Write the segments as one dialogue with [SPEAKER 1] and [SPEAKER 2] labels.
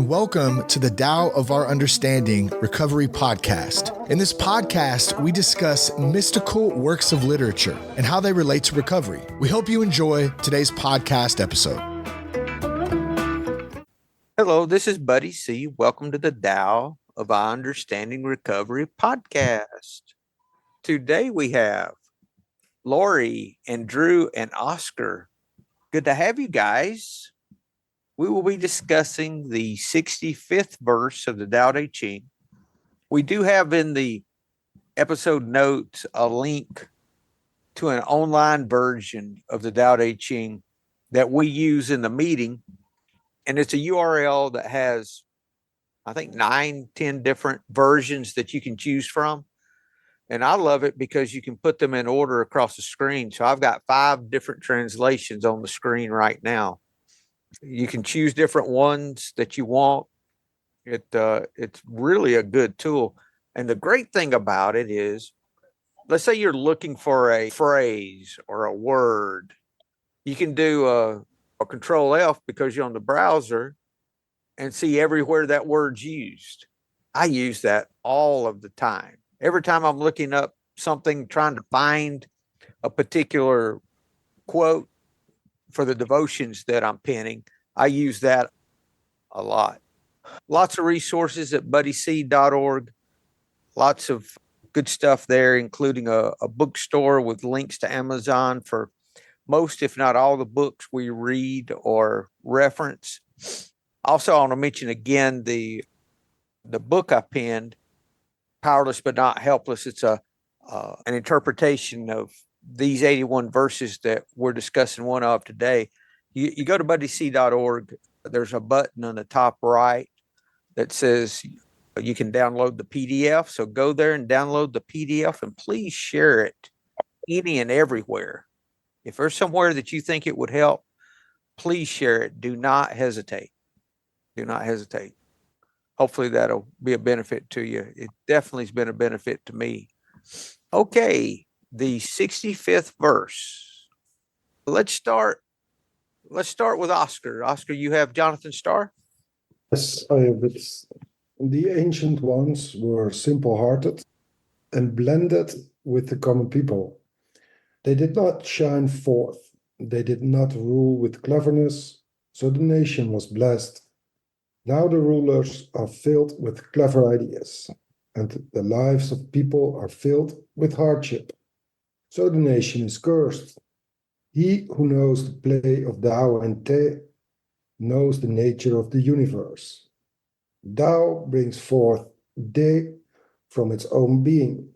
[SPEAKER 1] and welcome to the Tao of Our Understanding Recovery Podcast. In this podcast, we discuss mystical works of literature and how they relate to recovery. We hope you enjoy today's podcast episode.
[SPEAKER 2] Hello, this is Buddy C. Welcome to the Tao of Our Understanding Recovery Podcast. Today we have Lori and Drew and Oscar. Good to have you guys. We will be discussing the 65th verse of the Tao Te Ching. We do have in the episode notes a link to an online version of the Tao Te Ching that we use in the meeting. And it's a URL that has, I think, 9-10 different versions that you can choose from. And I love it because you can put them in order across the screen. So I've got 5 different translations on the screen right now. You can choose different ones that you want. It's really a good tool. And the great thing about it is, let's say you're looking for a phrase or a word. You can do a Control F because you're on the browser and see everywhere that word's used. I use that all of the time. Every time I'm looking up something, trying to find a particular quote for the devotions that I'm penning, I use that a lot. Lots of resources at buddyc.org. Lots of good stuff there, including a bookstore with links to Amazon for most, if not all, the books we read or reference. Also, I want to mention again the book I penned, Powerless But Not Helpless. It's an interpretation of these 81 verses that we're discussing one of today. You go to buddyc.org. There's a button on the top right that says you can download the PDF. So go there and download the PDF, and please share it any and everywhere. If there's somewhere that you think it would help, please share it. Do not hesitate. Do not hesitate. Hopefully that'll be a benefit to you. It definitely has been a benefit to me. Okay, the 65th verse. Let's start with Oscar. Oscar, you have Jonathan Starr?
[SPEAKER 3] Yes, I have it. The ancient ones were simple-hearted and blended with the common people. They did not shine forth. They did not rule with cleverness, so the nation was blessed. Now the rulers are filled with clever ideas, and the lives of people are filled with hardship. So the nation is cursed. He who knows the play of Tao and Te knows the nature of the universe. Tao brings forth Te from its own being.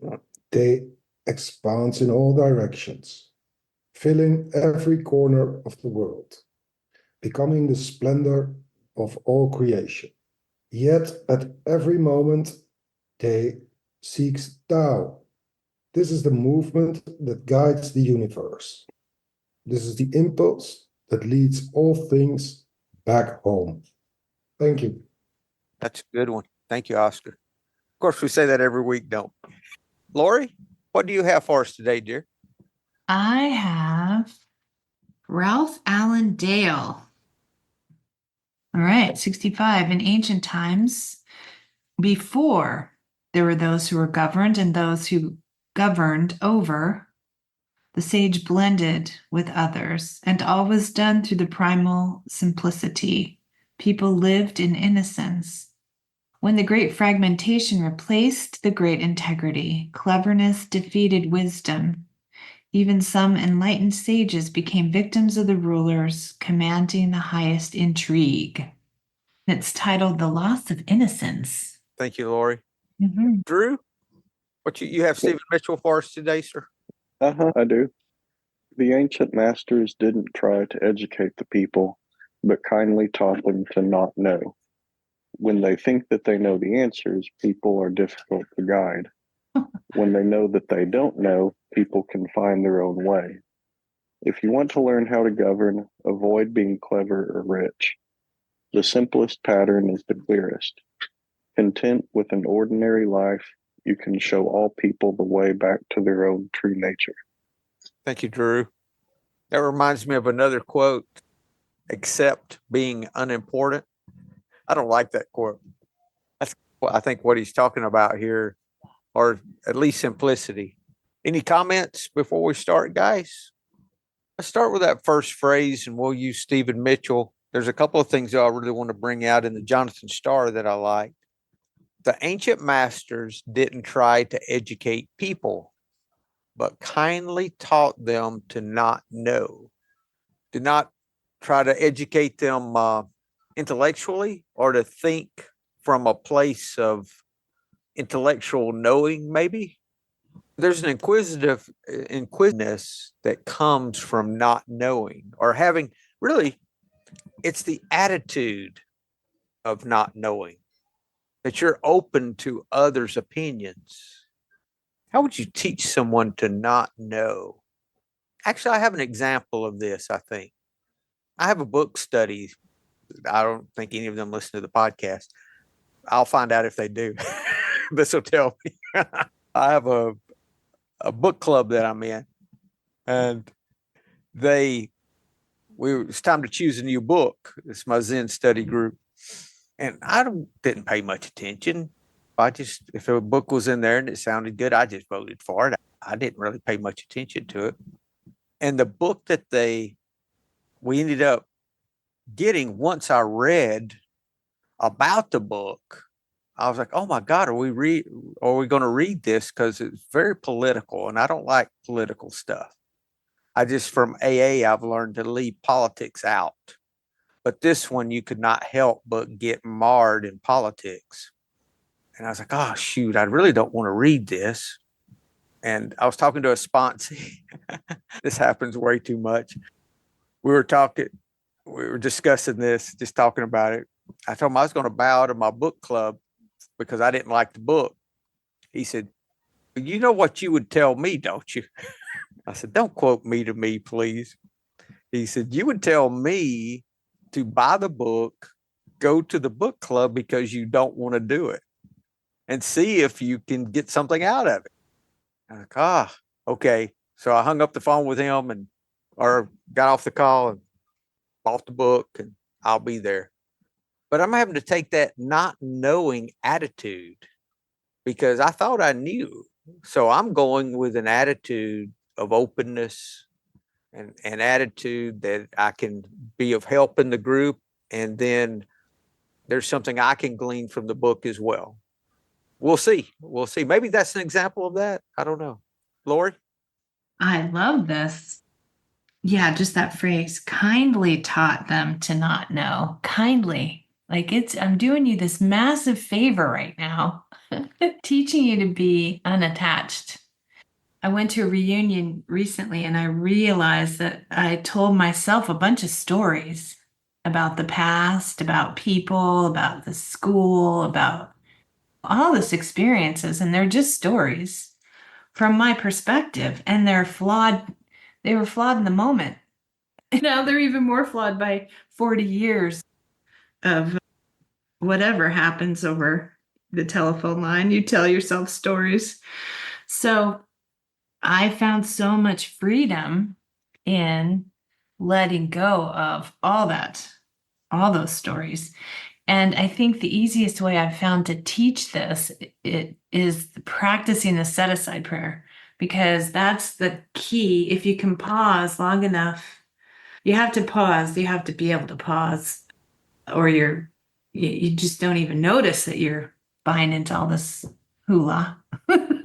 [SPEAKER 3] Te expands in all directions, filling every corner of the world, becoming the splendor of all creation. Yet at every moment, Te seeks Tao. This is the movement that guides the universe. This is the impulse that leads all things back home. Thank you.
[SPEAKER 2] That's a good one. Thank you, Oscar. Of course, we say that every week, don't we? Lori, what do you have for us today, dear?
[SPEAKER 4] I have Ralph Allen Dale. All right, 65. In ancient times, before there were those who were governed and those who governed over, the sage blended with others, and all was done through the primal simplicity. People lived in innocence. When the great fragmentation replaced the great integrity, cleverness defeated wisdom. Even some enlightened sages became victims of the rulers, commanding the highest intrigue. It's titled The Loss of Innocence.
[SPEAKER 2] Thank you, Lori.
[SPEAKER 4] Mm-hmm.
[SPEAKER 2] Drew, what you have Stephen Mitchell for us today, sir?
[SPEAKER 5] I do. The ancient masters didn't try to educate the people, but kindly taught them to not know. When they think that they know the answers, people are difficult to guide. When they know that they don't know, people can find their own way. If you want to learn how to govern, avoid being clever or rich. The simplest pattern is the clearest. Content with an ordinary life, you can show all people the way back to their own true nature.
[SPEAKER 2] Thank you, Drew. That reminds me of another quote, accept being unimportant. I don't like that quote. That's what I think what he's talking about here, or at least simplicity. Any comments before we start, guys? Let's start with that first phrase, and we'll use Stephen Mitchell. There's a couple of things I really want to bring out in the Jonathan Starr that I like. The ancient masters didn't try to educate people, but kindly taught them to not know. Did not try to educate them intellectually or to think from a place of intellectual knowing, maybe. There's an inquisitiveness that comes from not knowing or having, really, it's the attitude of not knowing, that you're open to others' opinions. How would you teach someone to not know? Actually, I have an example of this, I think. I have a book study. I don't think any of them listen to the podcast. I'll find out if they do. This will tell me. I have a book club that I'm in, and it's time to choose a new book. It's my Zen study group. And I didn't pay much attention. If a book was in there and it sounded good, I just voted for it. I didn't really pay much attention to it. And the book that we ended up getting, once I read about the book, I was like, oh my God, are we going to read this? Because it's very political, and I don't like political stuff. From AA, I've learned to leave politics out. But this one, you could not help but get marred in politics. And I was like, oh, shoot, I really don't want to read this. And I was talking to a sponsee. This happens way too much. We were discussing this, just talking about it. I told him I was going to bow to my book club because I didn't like the book. He said, you know what you would tell me, don't you? I said, don't quote me to me, please. He said, you would tell me to buy the book, go to the book club because you don't want to do it, and see if you can get something out of it. I'm like, okay. So I hung up the phone with him or got off the call and bought the book, and I'll be there. But I'm having to take that not knowing attitude because I thought I knew. So I'm going with an attitude of openness and an attitude that I can be of help in the group. And then there's something I can glean from the book as well. We'll see. Maybe that's an example of that. I don't know. Lori?
[SPEAKER 4] I love this. Yeah, just that phrase, kindly taught them to not know. Kindly. Like I'm doing you this massive favor right now, teaching you to be unattached. I went to a reunion recently and I realized that I told myself a bunch of stories about the past, about people, about the school, about all this experiences. And they're just stories from my perspective. And they're flawed. They were flawed in the moment. And now they're even more flawed by 40 years of whatever happens over the telephone line. You tell yourself stories. So I found so much freedom in letting go of all those stories. And I think the easiest way I've found to teach this is practicing the set aside prayer, because that's the key. If you can pause long enough, you have to pause. You have to be able to pause, or you just don't even notice that you're buying into all this hula.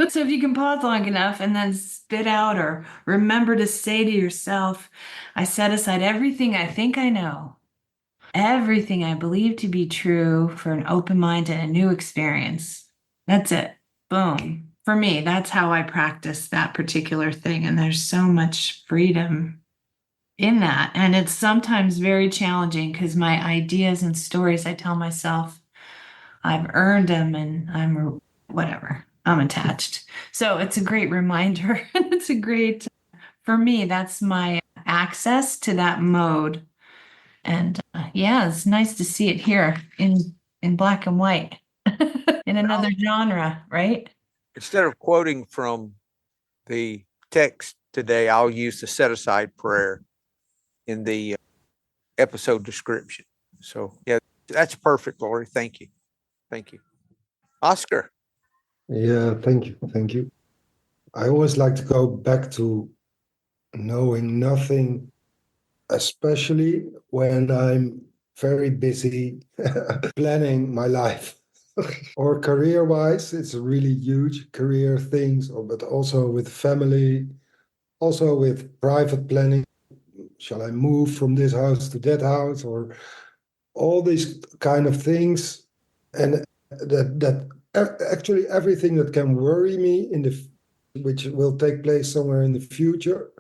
[SPEAKER 4] So if you can pause long enough and then spit out or remember to say to yourself, I set aside everything I think I know, everything I believe to be true for an open mind and a new experience. That's it. Boom. For me, that's how I practice that particular thing. And there's so much freedom in that. And it's sometimes very challenging because my ideas and stories, I tell myself, I've earned them and I'm attached. So it's a great reminder. For me, that's my access to that mode. And it's nice to see it here in black and white in another genre, right?
[SPEAKER 2] Instead of quoting from the text today, I'll use the set aside prayer in the episode description. So, yeah, That's perfect, Lori. Thank you. Thank you. Oscar.
[SPEAKER 3] Yeah, thank you. Thank you. I always like to go back to knowing nothing, especially when I'm very busy planning my life. Or career-wise, it's really huge career things, but also with family, also with private planning. Shall I move from this house to that house, or all these kind of things? And actually everything that can worry me which will take place somewhere in the future,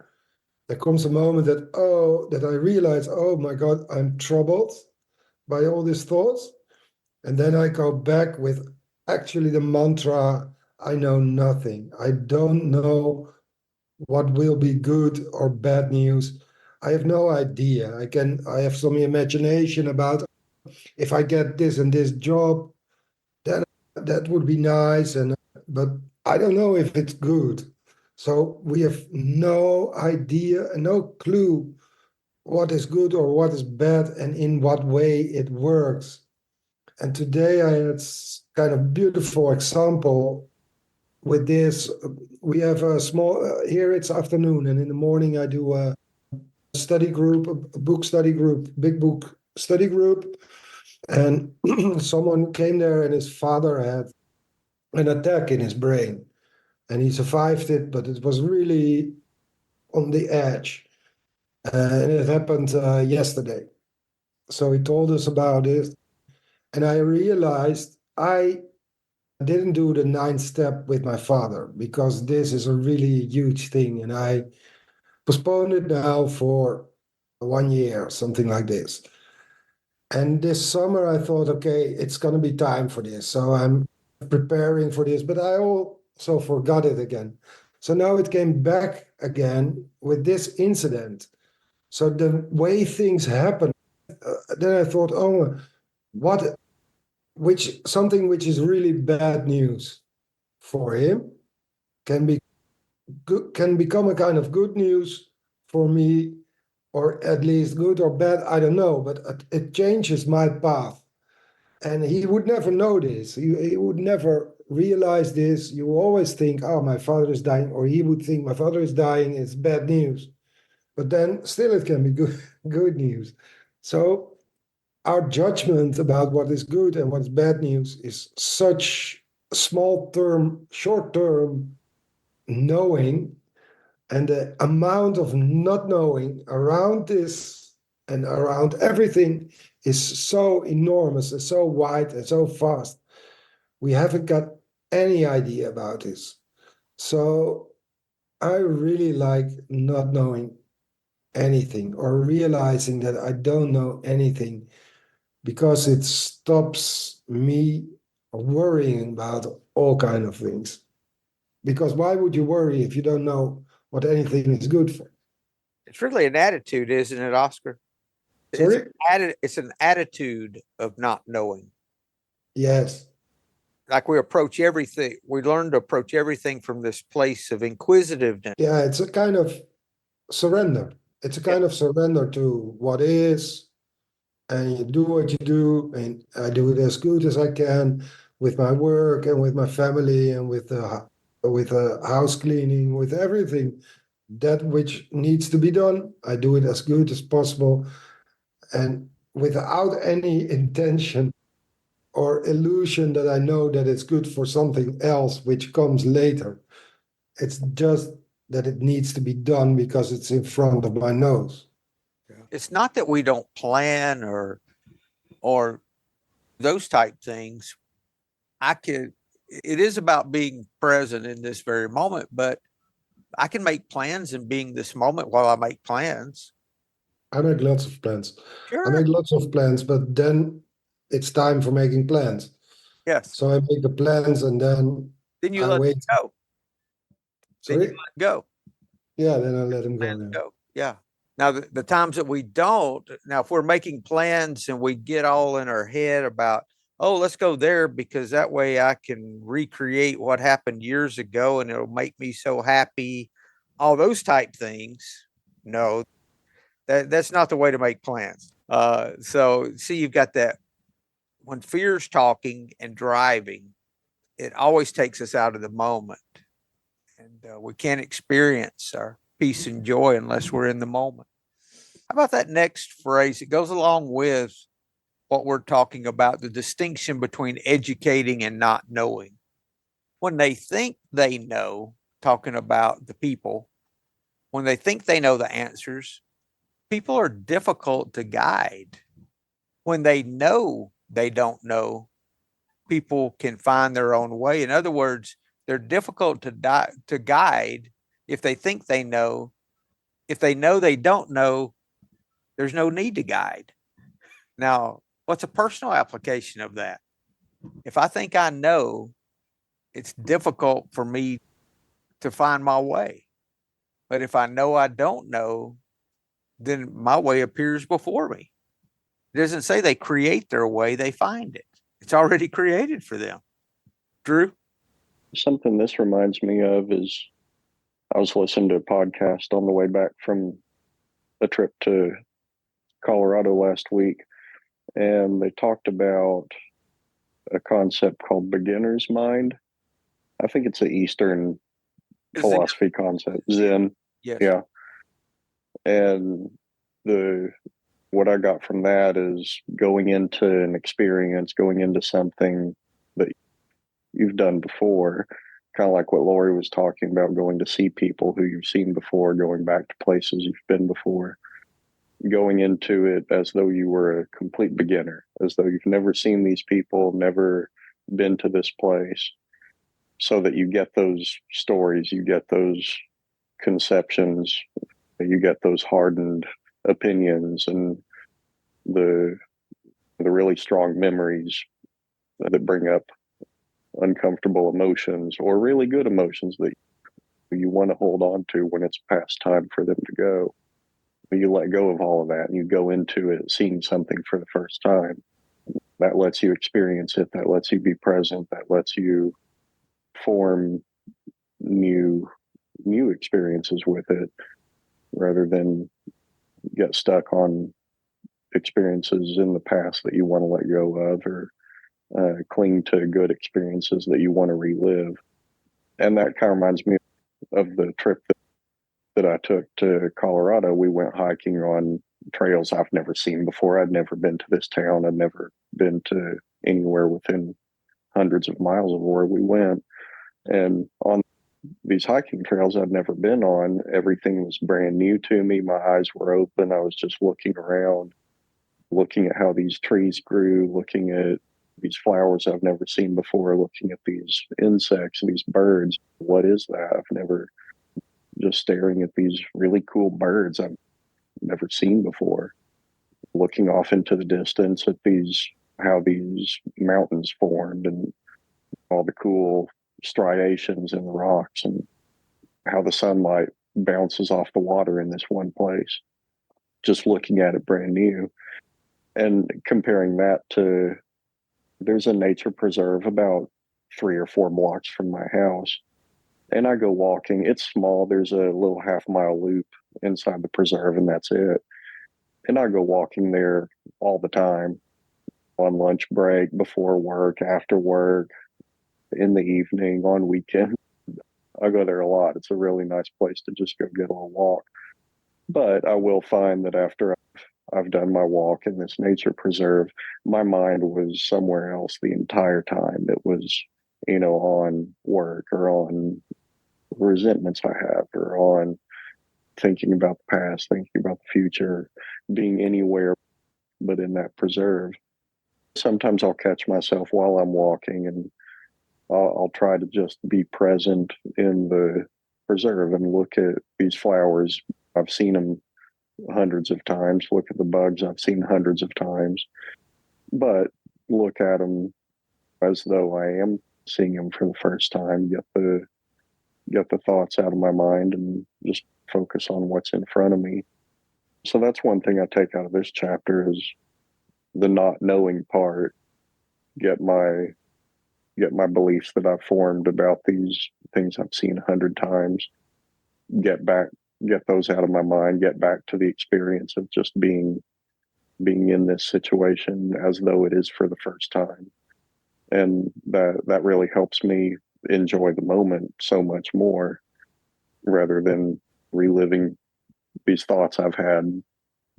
[SPEAKER 3] there comes a moment that I realize, oh my God, I'm troubled by all these thoughts. And then I go back with actually the mantra, I know nothing. I don't know what will be good or bad news. I have no idea. I have some imagination about if I get this and this job, then that would be nice. But I don't know if it's good. So we have no idea, no clue what is good or what is bad and in what way it works. And today I had kind of beautiful example with this. We have a small, here it's afternoon, and in the morning I do a study group, a book study group, big book study group. And someone came there and his father had an attack in his brain and he survived it, but it was really on the edge. And it happened yesterday. So he told us about it. And I realized I didn't do the ninth step with my father because this is a really huge thing. And I postponed it now for 1 year, something like this. And this summer I thought, okay, it's going to be time for this. So I'm preparing for this, but I also forgot it again. So now it came back again with this incident. So the way things happen, then I thought, oh, what, something which is really bad news for him can be good, can become a kind of good news for me, or at least good or bad, I don't know, but it changes my path. And he would never know this. He would never realize this. You always think, oh, my father is dying, or he would think my father is dying, it's bad news. But then still it can be good, good news. So our judgment about what is good and what's bad news is such small term, short term knowing, and the amount of not knowing around this and around everything is so enormous and so wide and so fast. We haven't got any idea about this. So I really like not knowing anything or realizing that I don't know anything, because it stops me worrying about all kind of things. Because why would you worry if you don't know what anything is good for?
[SPEAKER 2] It's really an attitude, isn't it, Oscar?
[SPEAKER 3] Sorry?
[SPEAKER 2] It's an attitude of not knowing.
[SPEAKER 3] Yes.
[SPEAKER 2] Like we approach everything, we learn to approach everything from this place of inquisitiveness.
[SPEAKER 3] Yeah, it's a kind of surrender. It's a kind of surrender to what is, and you do what you do, and I do it as good as I can with my work and with my family and with the house cleaning, with everything that which needs to be done. I do it as good as possible, and without any intention or illusion that I know that it's good for something else which comes later. It's just that it needs to be done because it's in front of my nose.
[SPEAKER 2] It's not that we don't plan or those type things. It is about being present in this very moment, but I can make plans and being this moment while I make plans.
[SPEAKER 3] I make lots of plans.
[SPEAKER 2] Sure.
[SPEAKER 3] I make lots of plans, but then it's time for making plans.
[SPEAKER 2] Yes.
[SPEAKER 3] So I make the plans and then
[SPEAKER 2] you
[SPEAKER 3] I
[SPEAKER 2] let
[SPEAKER 3] wait.
[SPEAKER 2] them go. Then you
[SPEAKER 3] Sorry?
[SPEAKER 2] let go.
[SPEAKER 3] Yeah, then I let them go.
[SPEAKER 2] Plans
[SPEAKER 3] Yeah.
[SPEAKER 2] go. Yeah. Now the times that we don't, now if we're making plans and we get all in our head about, oh, let's go there because that way I can recreate what happened years ago and it'll make me so happy, all those type things. No, that's not the way to make plans. So see, you've got that when fear's talking and driving, it always takes us out of the moment. And we can't experience our peace and joy unless we're in the moment. How about that next phrase? It goes along with what we're talking about, the distinction between educating and not knowing. When they think they know, talking about the people, when they think they know the answers, people are difficult to guide. When they know they don't know, people can find their own way. In other words, they're difficult to guide if they think they know. If they know they don't know, there's no need to guide. Now, what's a personal application of that? If I think I know, it's difficult for me to find my way. But if I know I don't know, then my way appears before me. It doesn't say they create their way, they find it. It's already created for them. Drew?
[SPEAKER 5] Something this reminds me of is I was listening to a podcast on the way back from a trip to Colorado last week, and they talked about a concept called beginner's mind. I think it's an Eastern philosophy concept, Zen.
[SPEAKER 2] Yes.
[SPEAKER 5] Yeah. And what I got from that is going into an experience, going into something that you've done before, kind of like what Lori was talking about, going to see people who you've seen before, going back to places you've been before, going into it as though you were a complete beginner, as though you've never seen these people, never been to this place, so that you get those stories, you get those conceptions, you get those hardened opinions and the really strong memories that bring up uncomfortable emotions or really good emotions that you want to hold on to when it's past time for them to go. You let go of all of that and you go into it seeing something for the first time. That lets you experience it. That lets you be present. That lets you form new experiences with it rather than get stuck on experiences in the past that you want to let go of or cling to good experiences that you want to relive. And that kind of reminds me of the trip that I took to Colorado. We went hiking on trails I've never seen before. I'd never been to this town. I'd never been to anywhere within hundreds of miles of where we went. And on these hiking trails I'd never been on, everything was brand new to me. My eyes were open. I was just looking around, looking at how these trees grew, looking at these flowers I've never seen before, looking at these insects, these birds. What is that? I've never, just staring at these really cool birds I've never seen before, looking off into the distance at how these mountains formed and all the cool striations in the rocks and how the sunlight bounces off the water in this one place, just looking at it brand new. And comparing that to, there's a nature preserve about 3 or 4 blocks from my house. And I go walking. It's small. There's a little half-mile loop inside the preserve, and that's it. And I go walking there all the time, on lunch break, before work, after work, in the evening, on weekend. I go there a lot. It's a really nice place to just go get a little walk. But I will find that after I've done my walk in this nature preserve, my mind was somewhere else the entire time. It was, on work or on resentments I have or on thinking about the past, thinking about the future, being anywhere but in that preserve. Sometimes I'll catch myself while I'm walking and I'll try to just be present in the preserve and look at these flowers. I've seen them hundreds of times. Look at the bugs I've seen hundreds of times, but look at them as though I am seeing them for the first time. Get the thoughts out of my mind and just focus on what's in front of me. So that's one thing I take out of this chapter is the not knowing part. Get my beliefs that I've formed about these things I've seen 100 times. Get those out of my mind. Get back to the experience of just being being in this situation as though it is for the first time. And that really helps me enjoy the moment so much more, rather than reliving these thoughts I've had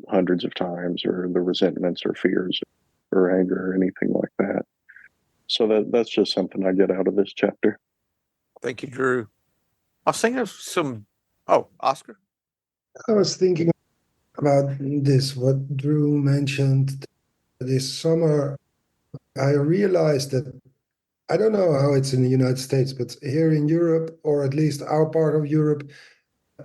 [SPEAKER 5] hundreds of times, or the resentments or fears or anger or anything like that. So that's just something I get out of this chapter.
[SPEAKER 2] Thank you, Drew. I was thinking of some. Oh, Oscar.
[SPEAKER 3] I was thinking about this, what Drew mentioned this summer. I realized that I don't know how it's in the United States, but here in Europe, or at least our part of Europe,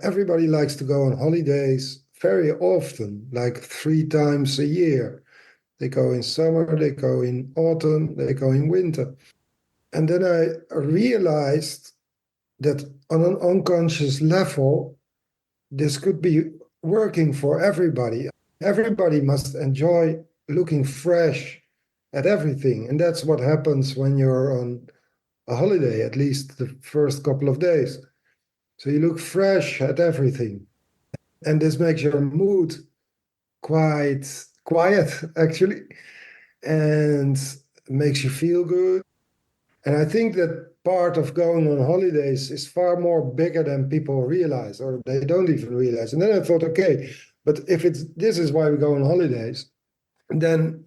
[SPEAKER 3] everybody likes to go on holidays very often, like 3 times a year. They go in summer, they go in autumn, they go in winter. And then I realized that on an unconscious level, this could be working for everybody. Everybody must enjoy looking fresh at everything. And that's what happens when you're on a holiday, at least the first couple of days. So you look fresh at everything. And this makes your mood quite quiet, actually, and makes you feel good. And I think that part of going on holidays is far more bigger than people realize, or they don't even realize. And then I thought, okay, but if it's this is why we go on holidays, then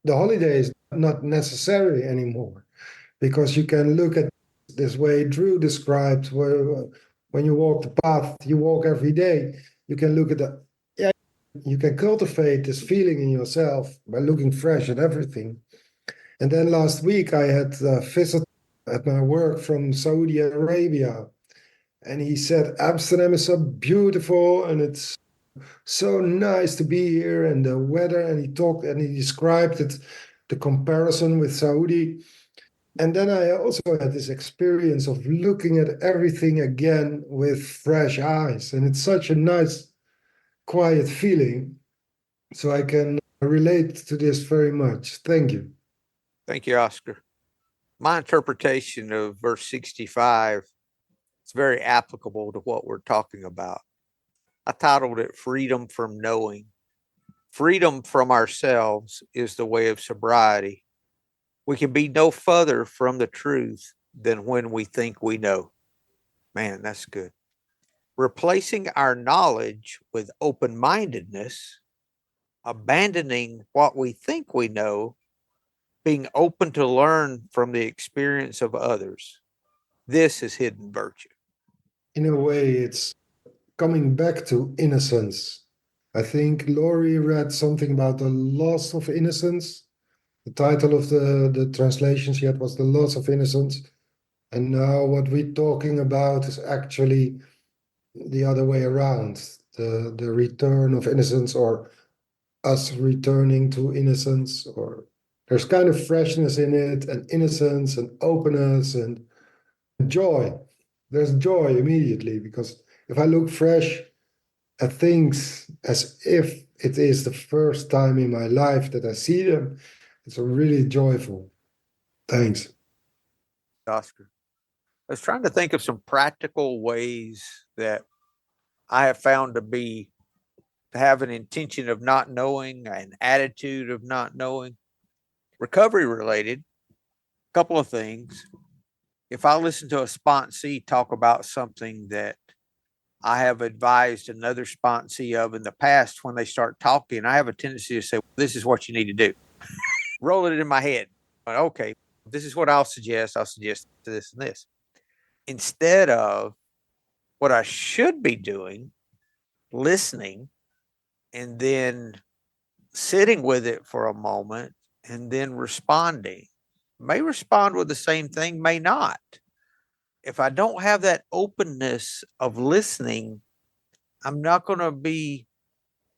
[SPEAKER 3] the holiday is not necessary anymore, because you can look at this way Drew described, where when you walk the path you walk every day, you can look at the you can cultivate this feeling in yourself by looking fresh at everything. And then last week I had a visit at my work from Saudi Arabia, and he said Amsterdam is so beautiful and it's so nice to be here, and the weather, and he talked and he described it, the comparison with Saudi. And then I also had this experience of looking at everything again with fresh eyes, and it's such a nice quiet feeling. So I can relate to this very much. Thank you.
[SPEAKER 2] Thank you, Oscar. My interpretation of verse 65 is very applicable to what we're talking about. I titled it Freedom from Knowing. Freedom from ourselves is the way of sobriety. We can be no further from the truth than when we think we know. Man, that's good. Replacing our knowledge with open-mindedness, abandoning what we think we know, being open to learn from the experience of others. This is hidden virtue.
[SPEAKER 3] In a way, it's coming back to innocence. I think Laurie read something about the loss of innocence. The title of the translation she had was The Loss of Innocence. And now what we're talking about is actually the other way around, the return of innocence, or us returning to innocence, or there's kind of freshness in it, and innocence and openness and joy. There's joy immediately, because if I look fresh at things as if it is the first time in my life that I see them, it's really joyful. Thanks.
[SPEAKER 2] Oscar. I was trying to think of some practical ways that I have found to have an intention of not knowing, an attitude of not knowing. Recovery related, a couple of things. If I listen to a sponsee talk about something that I have advised another sponsee of in the past, when they start talking, I have a tendency to say, this is what you need to do. Roll it in my head. Okay, this is what I'll suggest. I'll suggest this and this. Instead of what I should be doing, listening, and then sitting with it for a moment, and then responding. May respond with the same thing, may not. If I don't have that openness of listening, I'm not going to be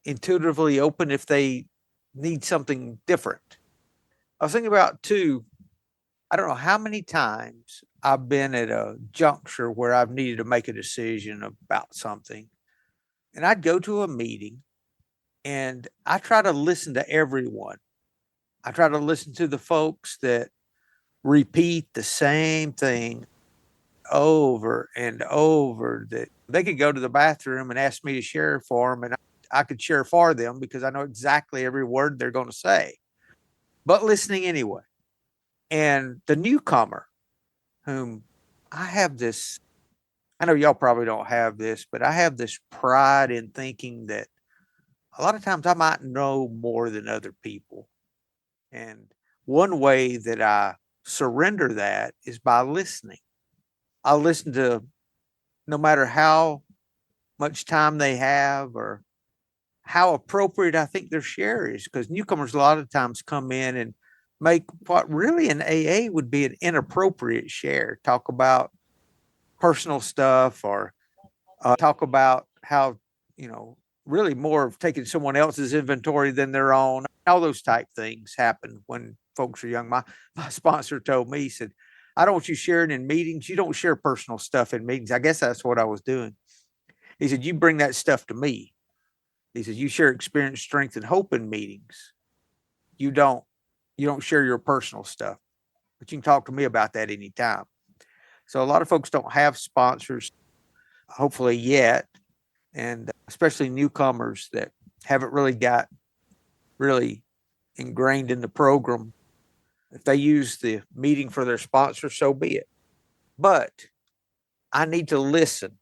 [SPEAKER 2] intuitively open if they need something different. I was thinking about too, I don't know how many times I've been at a juncture where I've needed to make a decision about something. And I'd go to a meeting and I try to listen to everyone. I try to listen to the folks that repeat the same thing over and over, that they could go to the bathroom and ask me to share for them, and I could share for them because I know exactly every word they're going to say, but listening anyway. And the newcomer, whom I have this, I know y'all probably don't have this, but I have this pride in thinking that a lot of times I might know more than other people. And one way that I surrender that is by listening. I listen to no matter how much time they have or how appropriate I think their share is, because newcomers a lot of times come in and make what really in AA would be an inappropriate share, talk about personal stuff or talk about how, really more of taking someone else's inventory than their own. All those type things happen when folks are young. My sponsor told me, he said, I don't want you sharing in meetings. You don't share personal stuff in meetings. I guess that's what I was doing. He said, you bring that stuff to me. He says, you share experience, strength, and hope in meetings. You don't share your personal stuff, but you can talk to me about that anytime. So a lot of folks don't have sponsors, hopefully yet, and especially newcomers that haven't really got really ingrained in the program. If they use the meeting for their sponsor, so be it. But I need to listen.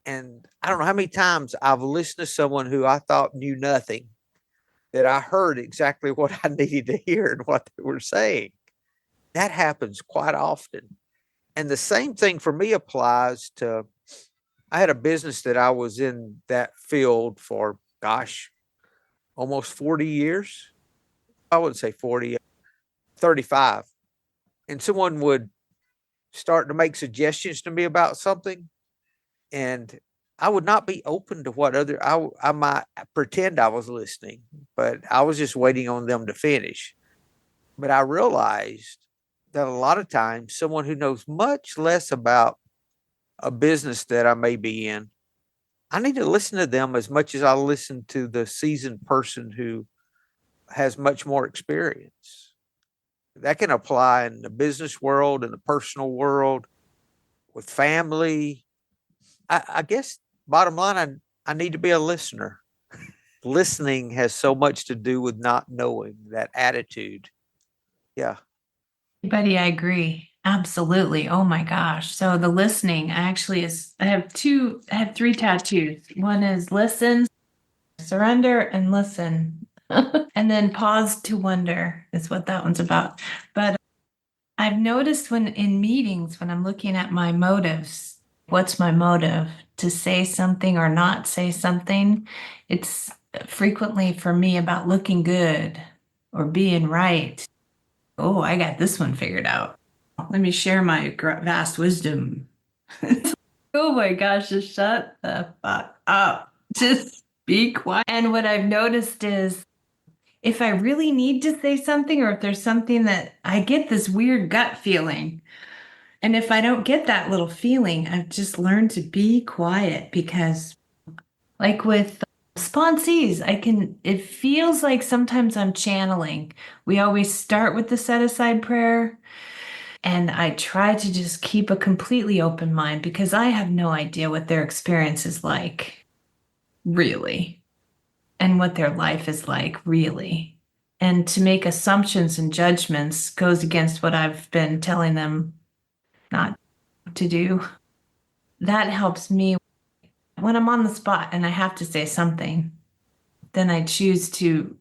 [SPEAKER 2] And I don't know how many times I've listened to someone who I thought knew nothing, that I heard exactly what I needed to hear and what they were saying. That happens quite often. And the same thing for me applies to, I had a business that I was in that field for, almost 40 years. I wouldn't say 40, 35. And someone would start to make suggestions to me about something, and I would not be open to what I might pretend I was listening, but I was just waiting on them to finish. But I realized that a lot of times someone who knows much less about a business that I may be in, I need to listen to them as much as I listen to the seasoned person who has much more experience. That can apply in the business world, in the personal world, with family. I guess bottom line, I need to be a listener. Listening has so much to do with not knowing, that attitude. Yeah.
[SPEAKER 4] Buddy, I agree. Absolutely. Oh my gosh. So the listening actually I have 3 tattoos. One is listen, surrender, and listen. And then pause to wonder is what that one's about. But I've noticed when in meetings, when I'm looking at my motives, what's my motive to say something or not say something? It's frequently for me about looking good or being right. Oh, I got this one figured out. Let me share my vast wisdom. Oh my gosh, just shut the fuck up. Just be quiet. And what I've noticed is if I really need to say something, or if there's something that I get this weird gut feeling, and if I don't get that little feeling, I've just learned to be quiet, because like with sponsees, it feels like sometimes I'm channeling. We always start with the set aside prayer, and I try to just keep a completely open mind, because I have no idea what their experience is like, really, and what their life is like, really. And to make assumptions and judgments goes against what I've been telling them not to do. That helps me when I'm on the spot and I have to say something. Then I choose to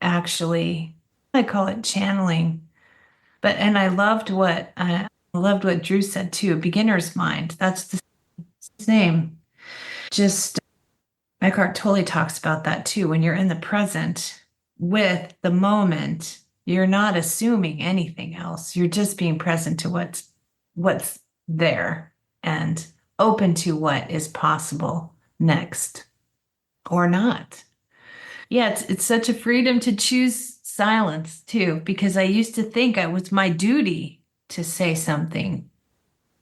[SPEAKER 4] actually, I call it channeling. And I loved what Drew said too, beginner's mind. That's the same. Just Eckhart Tolle talks about that too. When you're in the present with the moment, you're not assuming anything else. You're just being present to what's there and open to what is possible next or not. Yeah, it's such a freedom to choose silence too, because I used to think it was my duty to say something.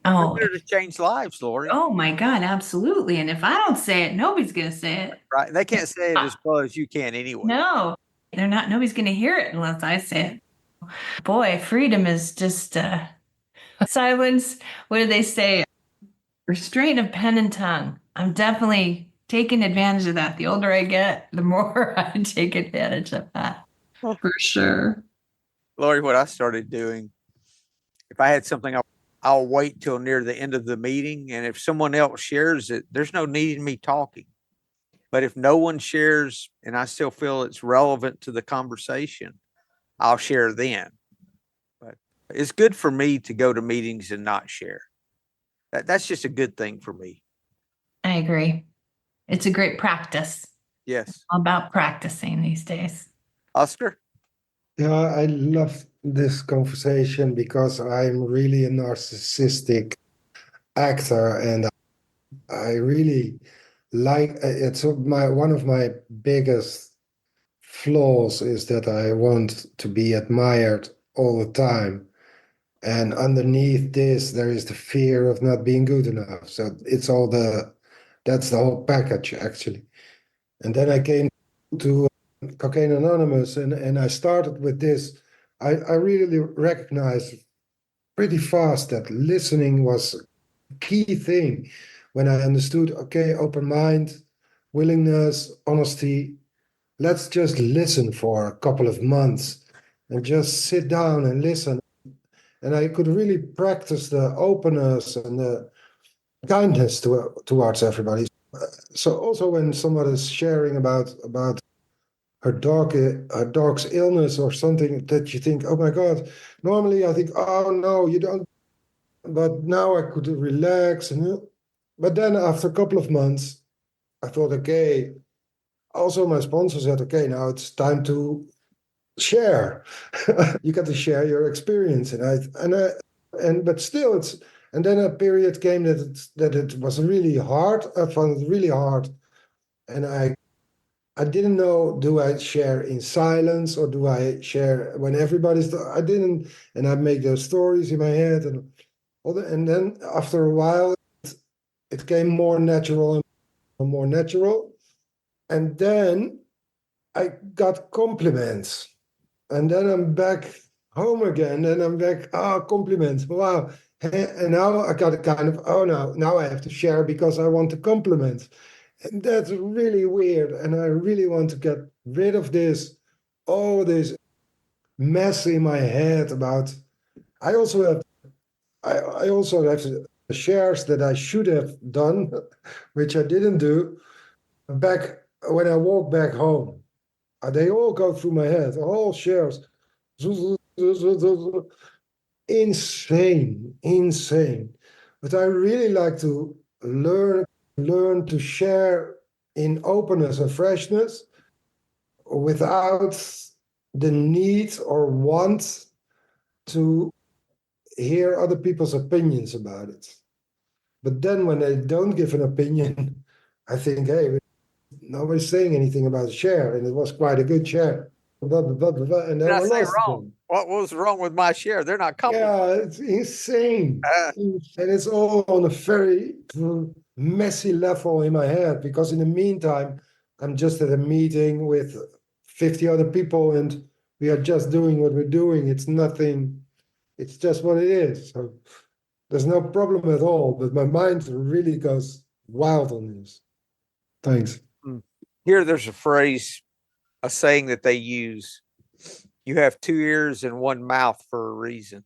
[SPEAKER 2] Oh, we're here to change lives, Lori.
[SPEAKER 4] Oh my God, absolutely. And if I don't say it, nobody's going to say it.
[SPEAKER 2] Right. They can't say it as well as you can anyway.
[SPEAKER 4] No, nobody's going to hear it unless I say it. Boy, freedom is just silence. What do they say? Restraint of pen and tongue. I'm definitely taken advantage of that. The older I get, the more I take advantage of that. For sure.
[SPEAKER 2] Lori, what I started doing, if I had something, I'll wait till near the end of the meeting. And if someone else shares it, there's no need in me talking. But if no one shares and I still feel it's relevant to the conversation, I'll share then. But it's good for me to go to meetings and not share. That's just a good thing for me.
[SPEAKER 4] I agree. It's a great practice.
[SPEAKER 2] Yes.
[SPEAKER 4] All about practicing these days.
[SPEAKER 2] Oscar?
[SPEAKER 3] Yeah, I love this conversation because I'm really a narcissistic actor, and I really like it's one of my biggest flaws is that I want to be admired all the time. And underneath this, there is the fear of not being good enough. So that's the whole package, actually. And then I came to Cocaine Anonymous, and I started with this. I really recognized pretty fast that listening was a key thing when I understood, okay, open mind, willingness, honesty. Let's just listen for a couple of months and just sit down and listen. And I could really practice the openness and the kindness towards everybody. So also when someone is sharing about her dog's illness or something that you think, oh my God, normally I think, oh no, you don't. But now I could relax. But then after a couple of months, I thought, okay, also my sponsor said, okay, now it's time to share. You got to share your experience. But still and then a period came that it was really hard. I found it really hard. And I didn't know, do I share in silence or do I share when I didn't, and I make those stories in my head and then after a while it came more natural and more natural. And then I got compliments. And then I'm back home again and I'm back, compliments. Wow. And now I got a kind of, now I have to share because I want to compliment. And that's really weird. And I really want to get rid of all this mess in my head about. I also have the shares that I should have done, which I didn't do back when I walk back home. They all go through my head, all shares. Insane. But I really like to learn to share in openness and freshness without the need or want to hear other people's opinions about it. But then when they don't give an opinion, I think, hey, nobody's saying anything about the share, and it was quite a good share. Blah, blah, blah, blah, blah, and then
[SPEAKER 2] Did I
[SPEAKER 3] we're
[SPEAKER 2] say
[SPEAKER 3] lost
[SPEAKER 2] wrong?
[SPEAKER 3] again.
[SPEAKER 2] What was wrong with my share? They're not complimenting.
[SPEAKER 3] Yeah, it's insane. And it's all on a very messy level in my head because in the meantime, I'm just at a meeting with 50 other people and we are just doing what we're doing. It's nothing, it's just what it is. So there's no problem at all, but my mind really goes wild on this. Thanks.
[SPEAKER 2] Here, there's a saying that they use. You have two ears and one mouth for a reason.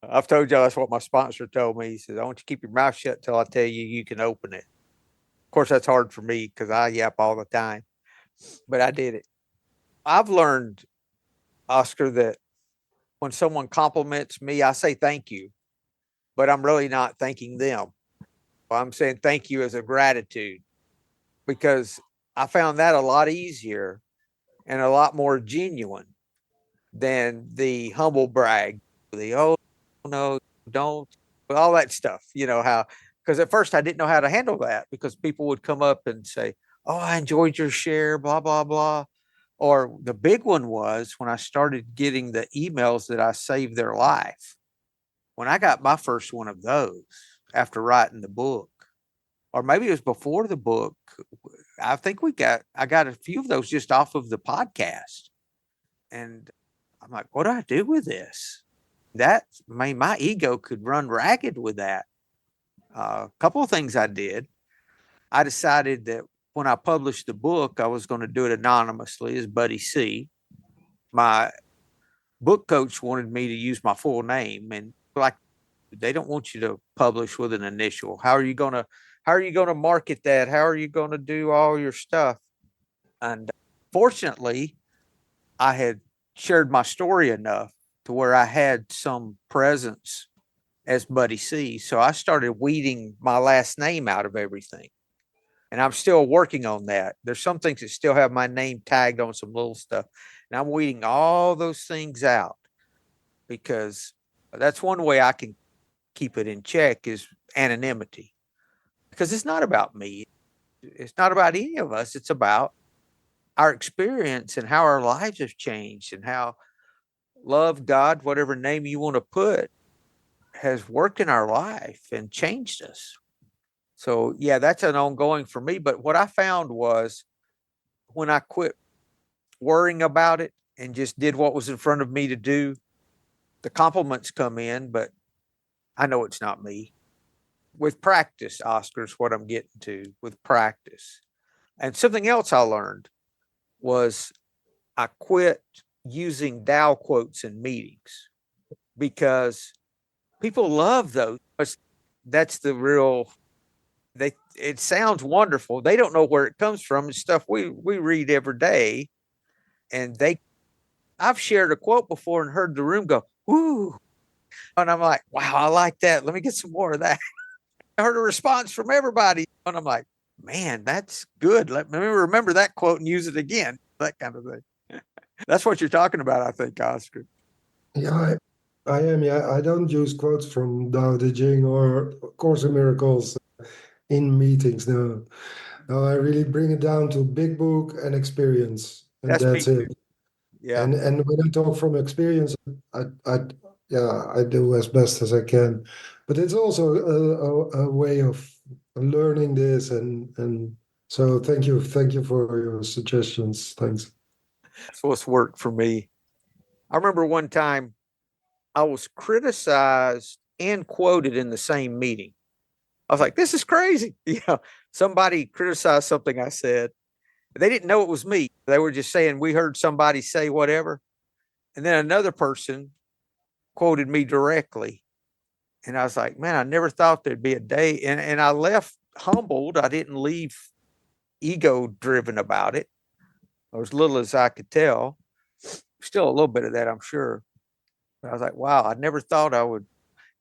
[SPEAKER 2] I've told y'all that's what my sponsor told me. He says, I want you to keep your mouth shut till I tell you can open it. Of course, that's hard for me because I yap all the time, but I did it. I've learned, Oscar, that when someone compliments me, I say thank you, but I'm really not thanking them. I'm saying thank you as a gratitude because I found that a lot easier and a lot more genuine than the humble brag, oh no, don't, all that stuff. Because at first I didn't know how to handle that because people would come up and say, oh, I enjoyed your share, blah, blah, blah. Or the big one was when I started getting the emails that I saved their life. When I got my first one of those after writing the book, or maybe it was before the book, I think I got a few of those just off of the podcast. And I'm like, what do I do with this? My ego could run ragged with that. A couple of things I did. I decided that when I published the book, I was going to do it anonymously as Buddy C. My book coach wanted me to use my full name, and like, they don't want you to publish with an initial. How are you going to market that? How are you going to do all your stuff? And fortunately, I had shared my story enough to where I had some presence as Buddy C. So I started weeding my last name out of everything. And I'm still working on that. There's some things that still have my name tagged on some little stuff. And I'm weeding all those things out, because that's one way I can keep it in check, is anonymity. Because it's not about me. It's not about any of us. It's about our experience and how our lives have changed, and how love, God, whatever name you want to put, has worked in our life and changed us. So yeah, that's an ongoing for me. But what I found was, when I quit worrying about it and just did what was in front of me to do, the compliments come in, but I know it's not me. With practice, Oscar's what I'm getting to, with practice. And something else I learned was, I quit using Tao quotes in meetings, because people love those. That's the real, it sounds wonderful. They don't know where it comes from. It's stuff we read every day. And I've shared a quote before and heard the room go, "Ooh." And I'm like, wow, I like that. Let me get some more of that. I heard a response from everybody. And I'm like, man, that's good. Let me remember that quote and use it again. That kind of thing. That's what you're talking about, I think, Oscar.
[SPEAKER 3] Yeah, I am. Yeah, I don't use quotes from Tao Te Ching or Course in Miracles in meetings. No, no, I really bring it down to big book and experience, and that's it.
[SPEAKER 2] Yeah.
[SPEAKER 3] And when I talk from experience, I do as best as I can, but it's also a way of learning this, and so thank you for your suggestions. Thanks.
[SPEAKER 2] That's what's worked for me. I remember one time I was criticized and quoted in the same meeting. I was like, this is crazy. Somebody criticized something I said. They didn't know it was me. They were just saying, we heard somebody say whatever. And then another person quoted me directly. And I was like, man, I never thought there'd be a day. And I left humbled. I didn't leave ego driven about it, or as little as I could tell. Still a little bit of that, I'm sure. But I was like, wow, I never thought I would.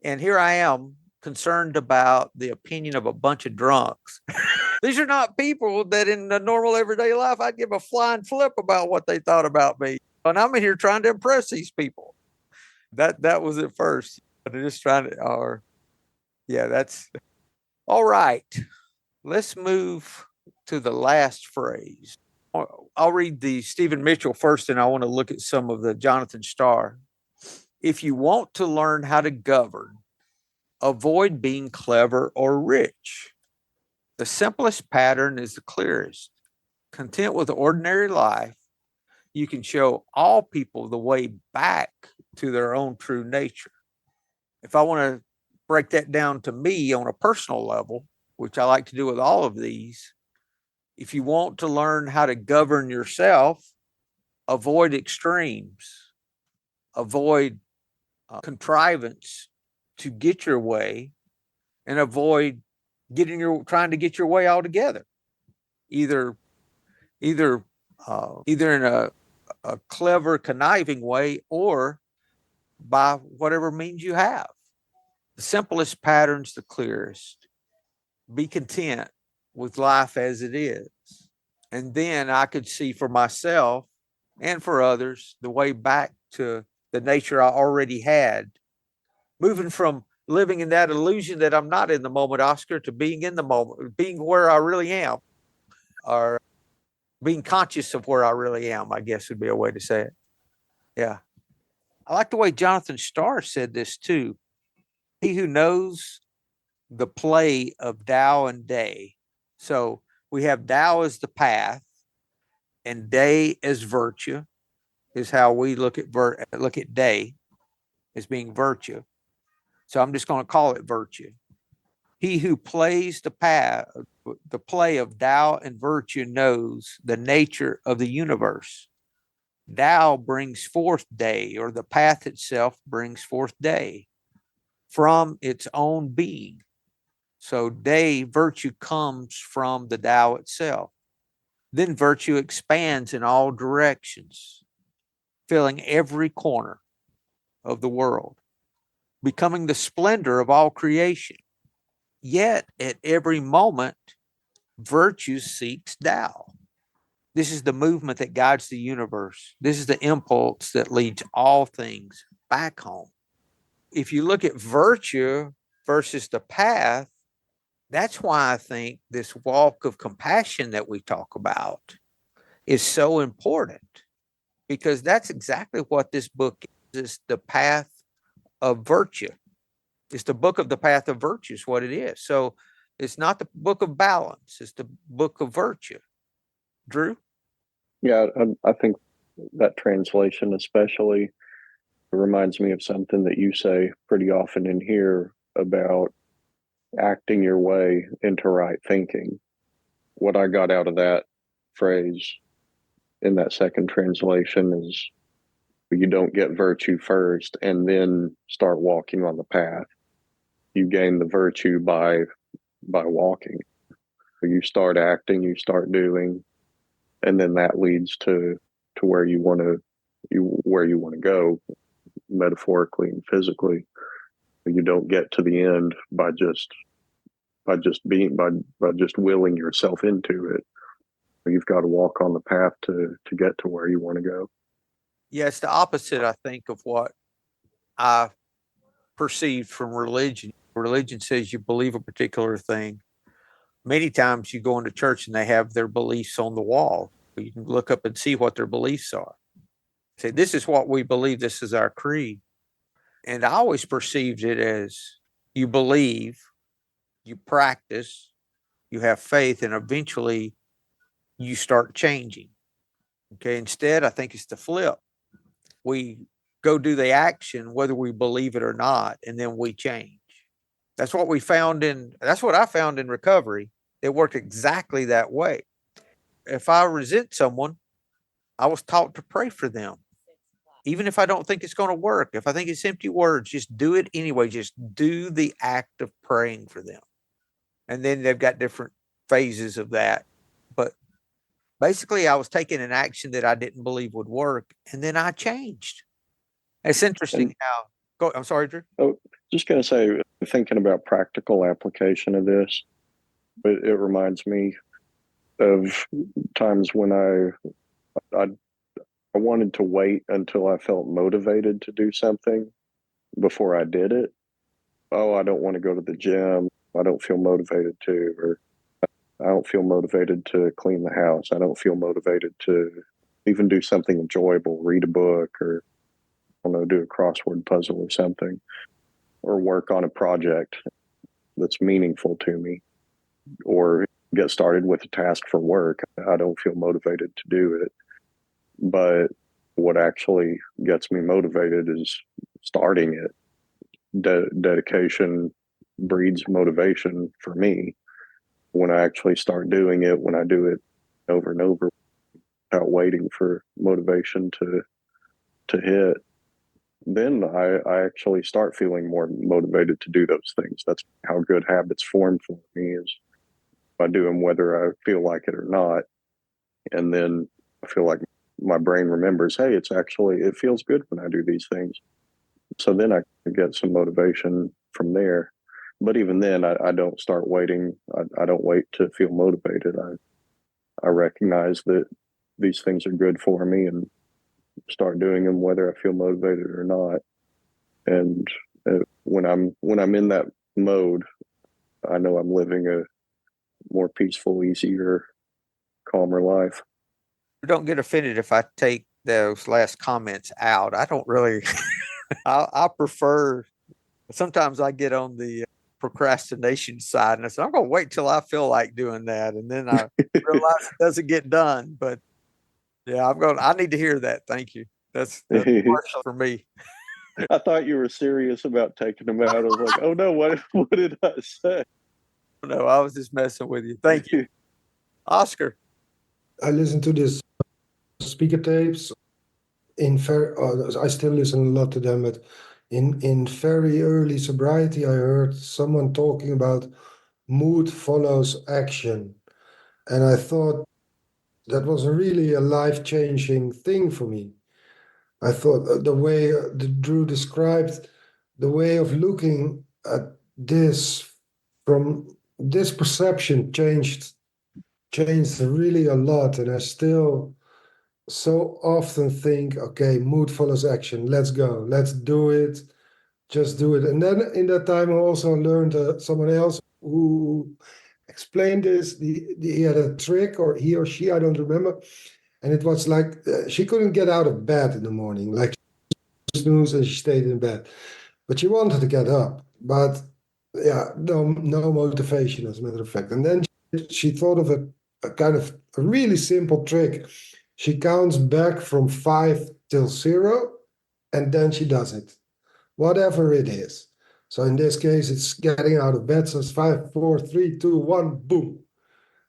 [SPEAKER 2] And here I am, concerned about the opinion of a bunch of drunks. These are not people that in the normal everyday life I'd give a flying flip about what they thought about me. And I'm in here trying to impress these people. That was at first. But just trying to, that's all right. Let's move to the last phrase. I'll read the Stephen Mitchell first, and I want to look at some of the Jonathan Starr. If you want to learn how to govern, avoid being clever or rich. The simplest pattern is the clearest. Content with ordinary life, you can show all people the way back to their own true nature. If I want to break that down to me on a personal level, which I like to do with all of these, if you want to learn how to govern yourself, avoid extremes, avoid contrivance to get your way, and avoid trying to get your way altogether. Either in a clever, conniving way, or by whatever means you have. The simplest pattern's the clearest. Be content with life as it is. And then I could see for myself and for others the way back to the nature I already had. Moving from living in that illusion that I'm not in the moment, Oscar, to being in the moment, being where I really am, or being conscious of where I really am, I guess would be a way to say it. Yeah. I like the way Jonathan Starr said this too. He who knows the play of Tao and day. So we have Tao as the path, and day as virtue, is how we look at day as being virtue. So I'm just going to call it virtue. He who plays the path, The play of Tao and virtue knows the nature of the universe. Tao brings forth day, or the path itself brings forth day from its own being. So virtue comes from the Tao itself. Then virtue expands in all directions, filling every corner of the world, becoming the splendor of all creation. Yet at every moment, virtue seeks Tao. This is the movement that guides the universe. This is the impulse that leads all things back home. If you look at virtue versus the path, that's why I think this walk of compassion that we talk about is so important, because that's exactly what this book is the path of virtue. It's the book of the path of virtue is what it is. So it's not the book of balance. It's the book of virtue. Drew?
[SPEAKER 5] Yeah, I think that translation especially reminds me of something that you say pretty often in here about acting your way into right thinking. What I got out of that phrase in that second translation is you don't get virtue first and then start walking on the path. You gain the virtue by walking. You start acting, you start doing, and then that leads to where you want to go, metaphorically and physically. You don't get to the end by just willing yourself into it. You've got to walk on the path to get to where you want to go.
[SPEAKER 2] Yeah, it's the opposite, I think, of what I perceived from religion. Religion says you believe a particular thing. Many times you go into church and they have their beliefs on the wall. You can look up and see what their beliefs are. Say, this is what we believe. This is our creed. And I always perceived it as you believe, you practice, you have faith, and eventually you start changing. Okay. Instead, I think it's the flip. We go do the action, whether we believe it or not, and then we change. That's what I found in recovery. It worked exactly that way. If I resent someone, I was taught to pray for them. Even if I don't think it's going to work, if I think it's empty words, just do it anyway. Just do the act of praying for them. And then they've got different phases of that. But basically, I was taking an action that I didn't believe would work, and then I changed. It's interesting how. I'm sorry, Drew.
[SPEAKER 5] Oh, just going to say, thinking about practical application of this, it reminds me of times when I wanted to wait until I felt motivated to do something before I did it. Oh, I don't want to go to the gym. I don't feel motivated to, or I don't feel motivated to clean the house. I don't feel motivated to even do something enjoyable, read a book, or I don't know, do a crossword puzzle or something, or work on a project that's meaningful to me, or get started with a task for work. I don't feel motivated to do it. But what actually gets me motivated is starting it. Dedication breeds motivation for me. When I actually start doing it, when I do it over and over without waiting for motivation to hit, then I actually start feeling more motivated to do those things. That's how good habits form for me, is by doing whether I feel like it or not. And then I feel like my brain remembers, hey, it feels good when I do these things. So then I can get some motivation from there. But even then, I don't start waiting. I don't wait to feel motivated. I recognize that these things are good for me and start doing them whether I feel motivated or not. And when I'm in that mode, I know I'm living a more peaceful, easier, calmer life.
[SPEAKER 2] Don't get offended if I take those last comments out. I don't really. I prefer. Sometimes I get on the procrastination side, and I say I'm going to wait till I feel like doing that, and then I realize it doesn't get done. But yeah, I need to hear that. Thank you. That's partial for me.
[SPEAKER 5] I thought you were serious about taking them out. I was like, oh no, what did I say?
[SPEAKER 2] No, I was just messing with you. Thank you. Oscar.
[SPEAKER 3] I listened to this speaker tapes I still listen a lot to them, but in very early sobriety, I heard someone talking about mood follows action. And I thought that was really a life-changing thing for me. I thought the way Drew described the way of looking at this from this perception changed really a lot. And I still so often think, okay, mood follows action. Let's go. Let's do it. Just do it. And then in that time, I also learned someone else who explained this. He had a trick, or he or she, I don't remember. And it was like she couldn't get out of bed in the morning. Like she snooze and she stayed in bed. But she wanted to get up. But yeah, no motivation, as a matter of fact. And then she thought of a kind of a really simple trick. She counts back from 5 till 0, and then she does it, whatever it is. So in this case, it's getting out of bed. So it's 5, 4, 3, 2, 1, boom,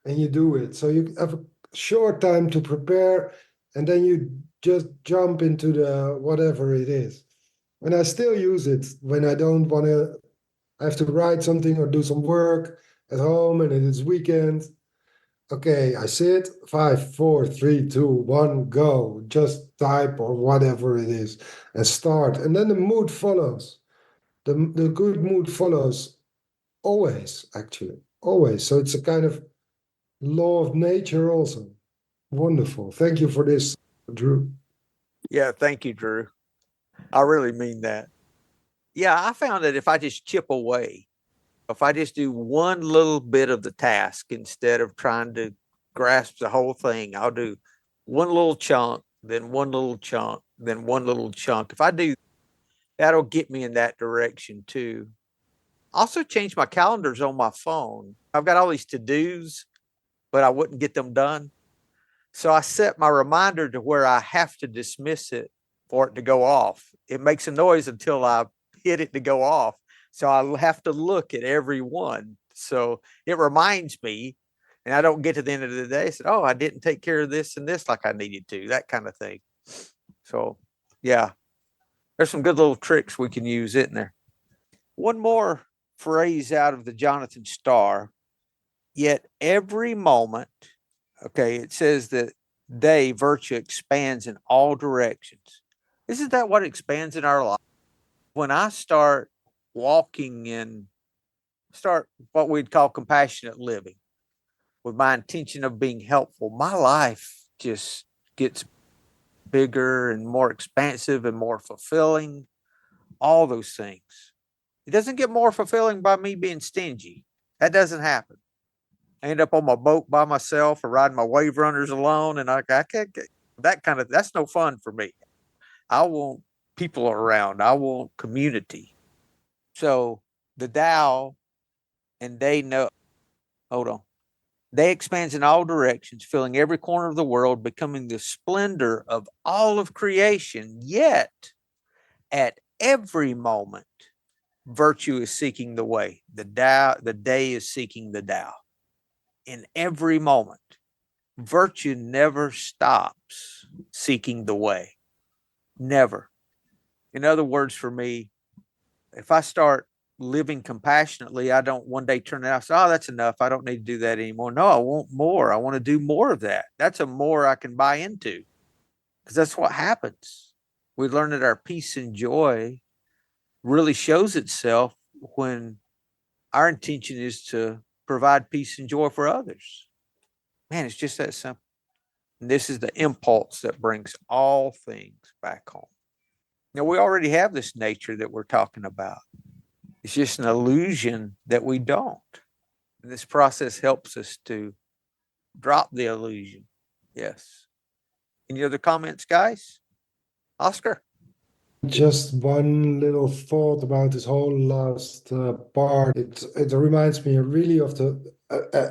[SPEAKER 3] and you do it. So you have a short time to prepare, and then you just jump into the whatever it is. And I still use it when I don't want to. I have to write something or do some work at home, and it is weekend. Okay, I sit 5, 4, 3, 2, 1, go. Just type or whatever it is and start. And then the mood follows. The good mood follows always, actually. Always. So it's a kind of law of nature also. Wonderful. Thank you for this, Drew.
[SPEAKER 2] Yeah, thank you, Drew. I really mean that. Yeah, I found that if I just chip away, if I just do one little bit of the task instead of trying to grasp the whole thing, I'll do one little chunk, then one little chunk, then one little chunk. If I do, that'll get me in that direction too. Also change my calendars on my phone. I've got all these to-dos, but I wouldn't get them done. So I set my reminder to where I have to dismiss it for it to go off. It makes a noise until I hit it to go off. So I'll have to look at every one. So it reminds me, and I don't get to the end of the day, I said, oh, I didn't take care of this and this like I needed to, that kind of thing. So yeah, there's some good little tricks we can use, isn't there? One more phrase out of the Jonathan Star. Yet every moment, okay, it says that virtue expands in all directions. Isn't that what expands in our life? When I start start what we'd call compassionate living with my intention of being helpful, my life just gets bigger and more expansive and more fulfilling, all those things. It doesn't get more fulfilling by me being stingy. That doesn't happen. I end up on my boat by myself or riding my wave runners alone, and I can't get that kind of, that's no fun for me. I want people around. I want community. So the Tao, and they know, hold on. They expands in all directions, filling every corner of the world, becoming the splendor of all of creation. Yet at every moment, virtue is seeking the way. The day is seeking the Tao. In every moment, virtue never stops seeking the way. Never. In other words, for me, if I start living compassionately, I don't one day turn it out and say, oh, that's enough. I don't need to do that anymore. No, I want more. I want to do more of that. That's a more I can buy into, because that's what happens. We learn that our peace and joy really shows itself when our intention is to provide peace and joy for others. Man, it's just that simple. And this is the impulse that brings all things back home. Now, we already have this nature that we're talking about. It's just an illusion that we don't. And this process helps us to drop the illusion. Yes. Any other comments, guys? Oscar?
[SPEAKER 3] Just one little thought about this whole last part. It reminds me really of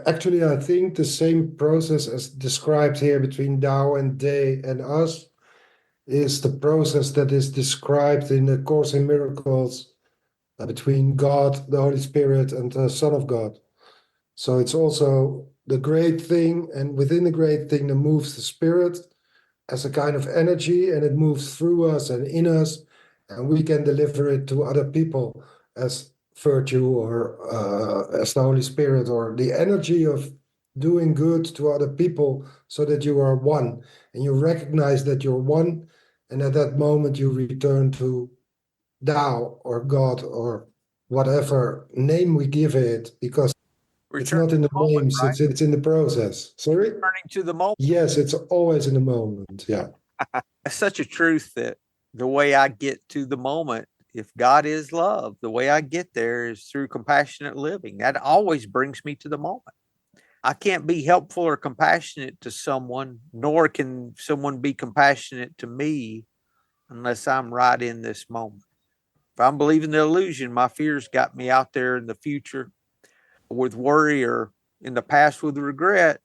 [SPEAKER 3] actually, I think the same process as described here between Tao and they and us is the process that is described in the Course in Miracles between God, the Holy Spirit, and the Son of God. So it's also the great thing, and within the great thing, there moves the spirit as a kind of energy, and it moves through us and in us, and we can deliver it to other people as virtue or as the Holy Spirit, or the energy of doing good to other people, so that you are one and you recognize that you're one, and at that moment you return to Tao or God or whatever name we give it, because it's
[SPEAKER 2] Return
[SPEAKER 3] not
[SPEAKER 2] to
[SPEAKER 3] in the
[SPEAKER 2] moment,
[SPEAKER 3] names,
[SPEAKER 2] right?
[SPEAKER 3] it's in the process. Sorry?
[SPEAKER 2] Returning to the moment.
[SPEAKER 3] Yes, it's always in the moment. Yeah.
[SPEAKER 2] That's such a truth that the way I get to the moment, if God is love, the way I get there is through compassionate living. That always brings me to the moment. I can't be helpful or compassionate to someone, nor can someone be compassionate to me unless I'm right in this moment. If I'm believing the illusion, my fears got me out there in the future with worry, or in the past with regret.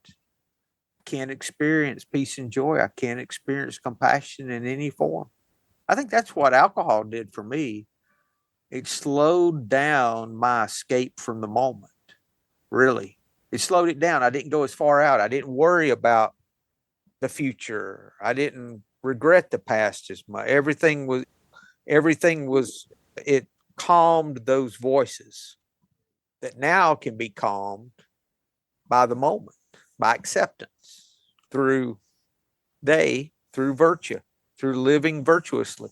[SPEAKER 2] Can't experience peace and joy. I can't experience compassion in any form. I think that's what alcohol did for me. It slowed down my escape from the moment. Really, it slowed it down. I didn't go as far out. I didn't worry about the future. I didn't regret the past as much. Everything was, it calmed those voices that now can be calmed by the moment, by acceptance, through virtue, through living virtuously.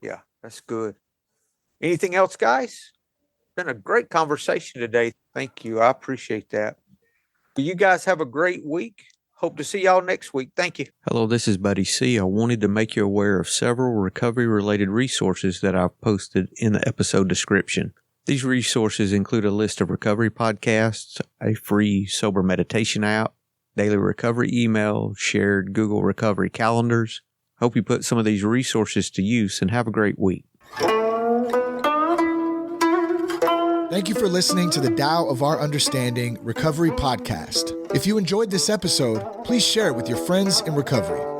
[SPEAKER 2] Yeah, that's good. Anything else, guys? Been a great conversation today. Thank you. I appreciate that. You guys have a great week. Hope to see y'all next week. Thank you. Hello, this is Buddy C. I wanted to make you aware of several recovery-related resources that I've posted in the episode description. These resources include a list of recovery podcasts, a free sober meditation app, daily recovery email, shared Google Recovery calendars. Hope you put some of these resources to use and have a great week.
[SPEAKER 1] Thank you for listening to the Tao of Our Understanding Recovery Podcast. If you enjoyed this episode, please share it with your friends in recovery.